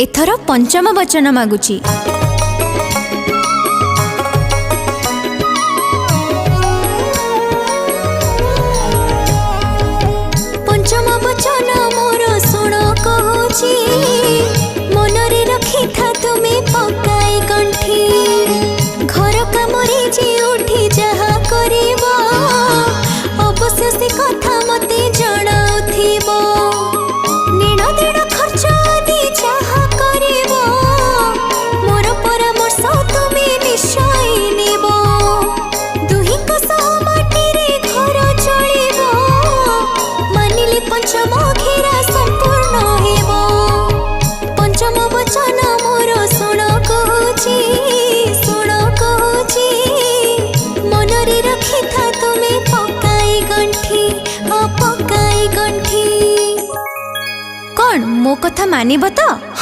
एथर पंचम वचन मागुची। पंचम वचन मोर सुण कहूची, मनरे रखी था तुम्हें पकाई गंठी। घर कामरे जे उठी जहा करिबो, अवश्य से कथा मते जणाउथिबो। नेण देण खर्च आदि जहा करिबो, मोर परामर्श तुम्हें निश्चय नेबो। दुहिंक सह माटीरे घर चलिबो, मानिले पंचम घेरा संपूर्ण हेबो। पंचम वचन मोर सुण कहूची, सुण कहूची, मनरे रखी था तुम्हें पकाई गंठी, पकाई गंठी। कौन मो कथा मानिब तो?